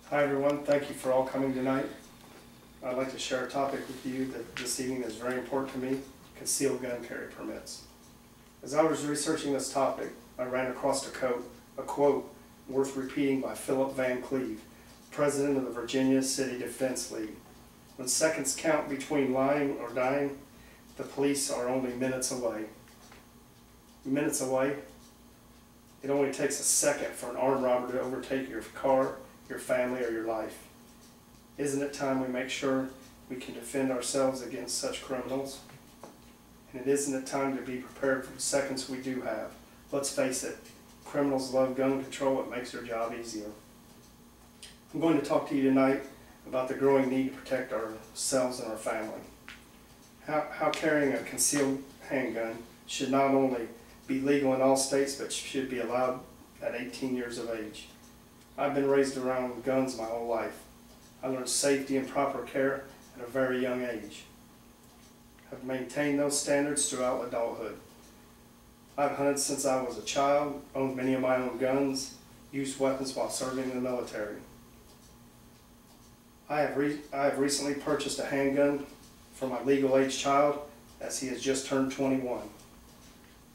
Hi everyone, thank you for all coming tonight. I'd like to share a topic with you that this evening is very important to me: concealed gun carry permits. As I was researching this topic, I ran across a quote worth repeating by Philip Van Cleve, president of the Virginia City Defense League. When seconds count between lying or dying, the police are only minutes away. Minutes away? It only takes a second for an armed robber to overtake your car, your family, or your life. Isn't it time we make sure we can defend ourselves against such criminals? And isn't it time to be prepared for the seconds we do have? Let's face it, criminals love gun control. It makes their job easier. I'm going to talk to you tonight about the growing need to protect ourselves and our family. How carrying a concealed handgun should not only be legal in all states, but should be allowed at 18 years of age. I've been raised around guns my whole life. I learned safety and proper care at a very young age. I've maintained those standards throughout adulthood. I've hunted since I was a child, owned many of my own guns, used weapons while serving in the military. I have recently purchased a handgun for my legal age child, as he has just turned 21.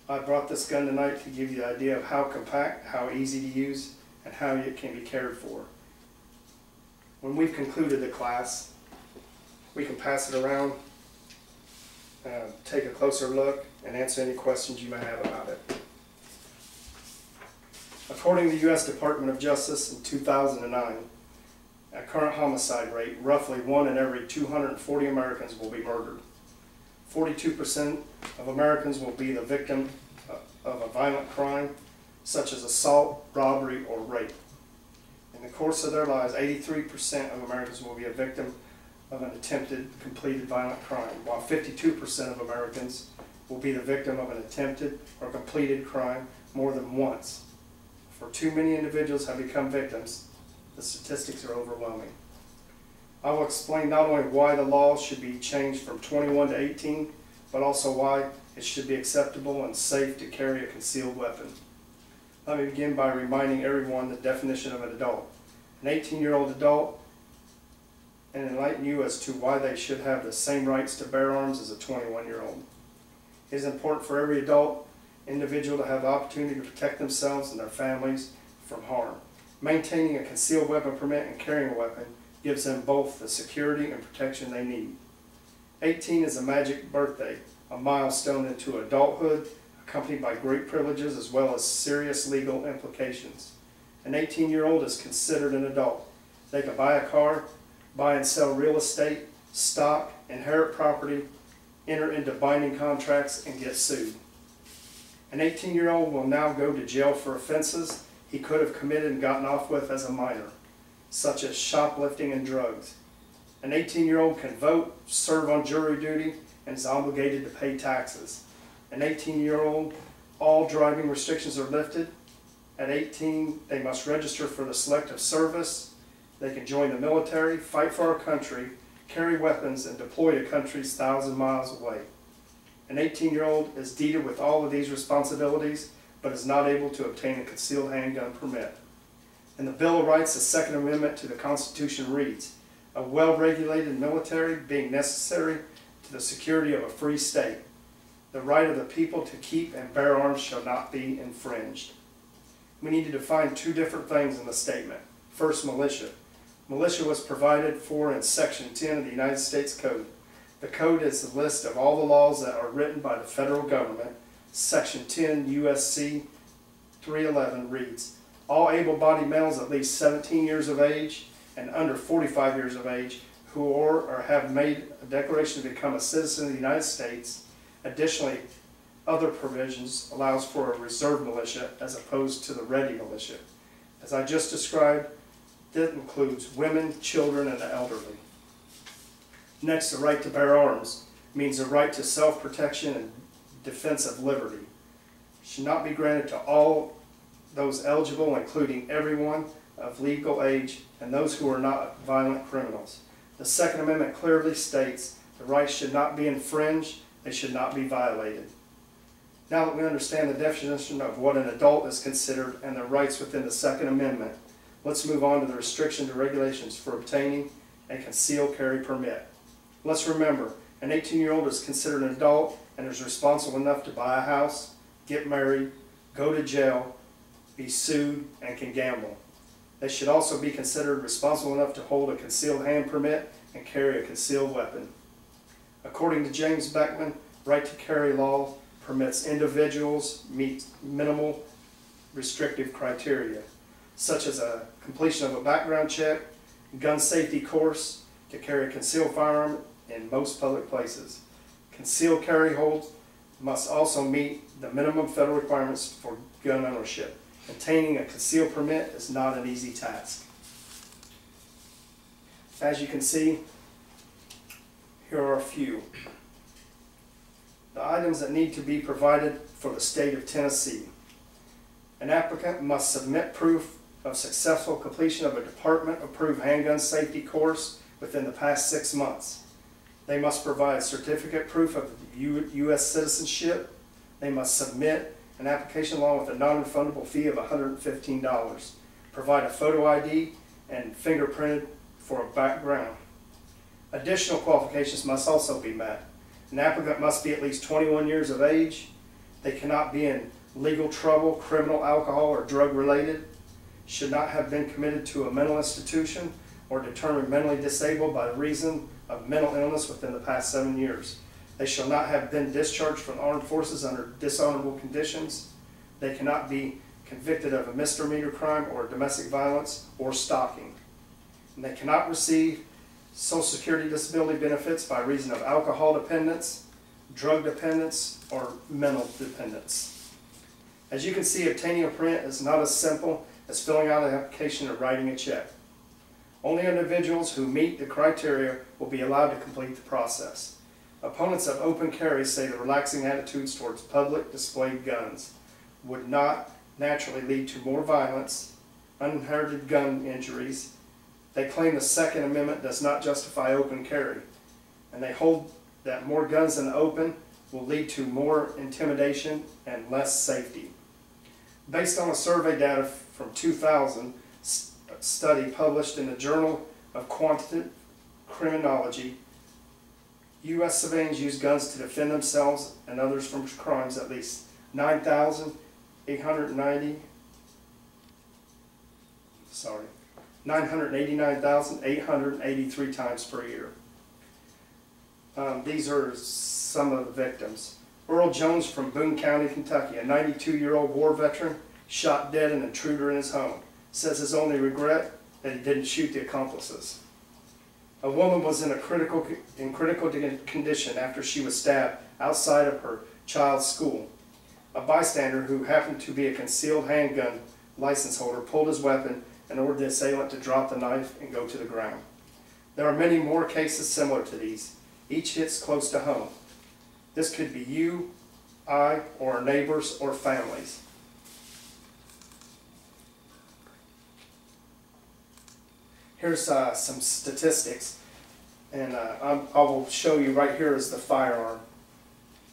I brought this gun tonight to give you the idea of how compact, how easy to use, and how it can be cared for. When we've concluded the class, we can pass it around, take a closer look, and answer any questions you may have about it. According to the U.S. Department of Justice in 2009, at current homicide rate, roughly 1 in every 240 Americans will be murdered. 42% of Americans will be the victim of a violent crime, such as assault, robbery, or rape. In the course of their lives, 83% of Americans will be a victim of an attempted, completed violent crime, while 52% of Americans will be the victim of an attempted or completed crime more than once. For too many individuals have become victims, the statistics are overwhelming. I will explain not only why the law should be changed from 21 to 18, but also why it should be acceptable and safe to carry a concealed weapon. Let me begin by reminding everyone the definition of an adult. An 18-year-old adult, and enlighten you as to why they should have the same rights to bear arms as a 21-year-old. It is important for every adult individual to have the opportunity to protect themselves and their families from harm. Maintaining a concealed weapon permit and carrying a weapon gives them both the security and protection they need. 18 is a magic birthday, a milestone into adulthood, accompanied by great privileges as well as serious legal implications. An 18-year-old is considered an adult. They can buy a car, buy and sell real estate, stock, inherit property, enter into binding contracts, and get sued. An 18-year-old will now go to jail for offenses he could have committed and gotten off with as a minor, such as shoplifting and drugs. An 18-year-old can vote, serve on jury duty, and is obligated to pay taxes. An 18-year-old, all driving restrictions are lifted. At 18, they must register for the selective service. They can join the military, fight for our country, carry weapons, and deploy to countries 1,000 miles away. An 18-year-old is deeded with all of these responsibilities, but is not able to obtain a concealed handgun permit. In the Bill of Rights, the Second Amendment to the Constitution reads, "A well-regulated military being necessary to the security of a free state. The right of the people to keep and bear arms shall not be infringed." We need to define two different things in the statement. First, militia. Militia was provided for in Section 10 of the United States Code. The Code is the list of all the laws that are written by the federal government. Section 10 U.S.C. 311 reads, "All able-bodied males at least 17 years of age and under 45 years of age who are or have made a declaration to become a citizen of the United States." Additionally, other provisions allows for a reserve militia as opposed to the ready militia. As I just described, that includes women, children, and the elderly. Next, the right to bear arms means the right to self-protection and defense of liberty. It should not be granted to all those eligible, including everyone of legal age and those who are not violent criminals. The Second Amendment clearly states the rights should not be infringed, they should not be violated. Now that we understand the definition of what an adult is considered and their rights within the Second Amendment, Let's move on to the restrictions and regulations for obtaining a concealed carry permit. Let's remember, an 18-year-old is considered an adult and is responsible enough to buy a house, get married, go to jail, be sued, and can gamble. They should also be considered responsible enough to hold a concealed hand permit and carry a concealed weapon. According to James Beckman, right to carry law permits individuals meet minimal restrictive criteria, such as a completion of a background check, gun safety course to carry a concealed firearm in most public places. Concealed carry holds must also meet the minimum federal requirements for gun ownership. Obtaining a concealed permit is not an easy task. As you can see, here are a few. The items that need to be provided for the state of Tennessee. An applicant must submit proof of successful completion of a department-approved handgun safety course within the past 6 months. They must provide certificate proof of U.S. citizenship. They must submit an application along with a non-refundable fee of $115. Provide a photo ID and fingerprinted for a background. Additional qualifications must also be met. An applicant must be at least 21 years of age. They cannot be in legal trouble, criminal, alcohol, or drug related. Should not have been committed to a mental institution or determined mentally disabled by reason of mental illness within the past 7 years. They shall not have been discharged from the armed forces under dishonorable conditions. They cannot be convicted of a misdemeanor crime or domestic violence or stalking. And they cannot receive Social Security disability benefits by reason of alcohol dependence, drug dependence, or mental dependence. As you can see, obtaining a permit is not as simple as filling out an application or writing a check. Only individuals who meet the criteria will be allowed to complete the process. Opponents of open carry say the relaxing attitudes towards public displayed guns would not naturally lead to more violence, uninherited gun injuries. They claim the Second Amendment does not justify open carry, and they hold that more guns in the open will lead to more intimidation and less safety. Based on a survey data from 2000 study published in the Journal of Quantitative Criminology, U.S. civilians use guns to defend themselves and others from crimes at least 989,883 times per year. These are some of the victims. Earl Jones from Boone County, Kentucky, a 92-year-old war veteran, shot dead an intruder in his home. Says his only regret that he didn't shoot the accomplices. A woman was in critical condition after she was stabbed outside of her child's school. A bystander who happened to be a concealed handgun license holder pulled his weapon and ordered the assailant to drop the knife and go to the ground. There are many more cases similar to these. Each hits close to home. This could be you, I, or our neighbors or families. Here's some statistics, and I will show you right here is the firearm.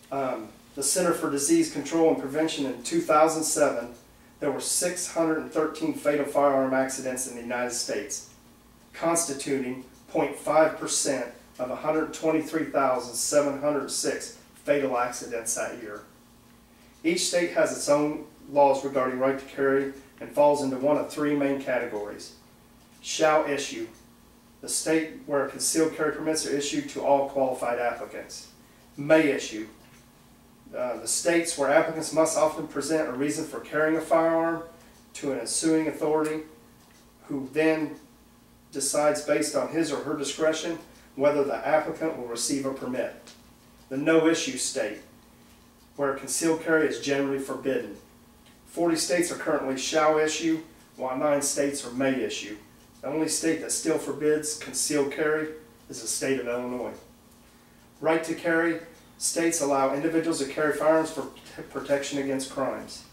The Center for Disease Control and Prevention in 2007, there were 613 fatal firearm accidents in the United States, constituting 0.5% of 123,706 fatal accidents that year. Each state has its own laws regarding right to carry and falls into one of three main categories. Shall issue, the state where concealed carry permits are issued to all qualified applicants. May issue, the states where applicants must often present a reason for carrying a firearm to an ensuing authority who then decides based on his or her discretion whether the applicant will receive a permit. The no issue state, where concealed carry is generally forbidden. 40 states are currently shall issue, while 9 states are may issue. The only state that still forbids concealed carry is the state of Illinois. Right to carry states allow individuals to carry firearms for protection against crimes.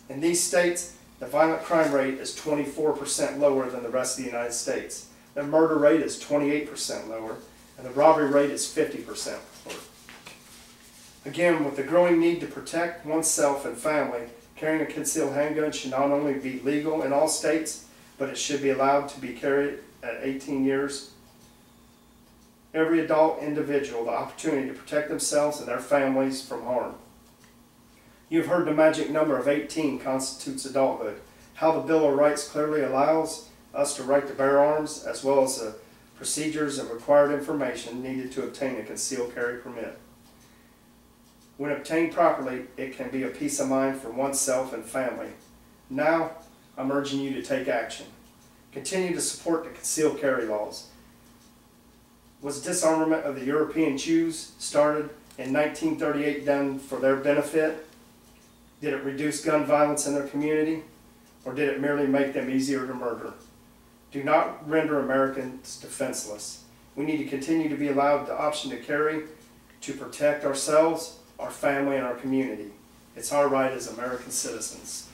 In these states, the violent crime rate is 24% lower than the rest of the United States. The murder rate is 28% lower, and the robbery rate is 50% lower. Again, with the growing need to protect oneself and family, carrying a concealed handgun should not only be legal in all states, but it should be allowed to be carried at 18 years. Every adult individual the opportunity to protect themselves and their families from harm. You've heard the magic number of 18 constitutes adulthood. How the Bill of Rights clearly allows us to right to bear arms, as well as the procedures and required information needed to obtain a concealed carry permit. When obtained properly, it can be a peace of mind for oneself and family. Now, I'm urging you to take action. Continue to support the concealed carry laws. Was disarmament of the European Jews started in 1938 done for their benefit? Did it reduce gun violence in their community? Or did it merely make them easier to murder? Do not render Americans defenseless. We need to continue to be allowed the option to carry to protect ourselves, our family, and our community. It's our right as American citizens.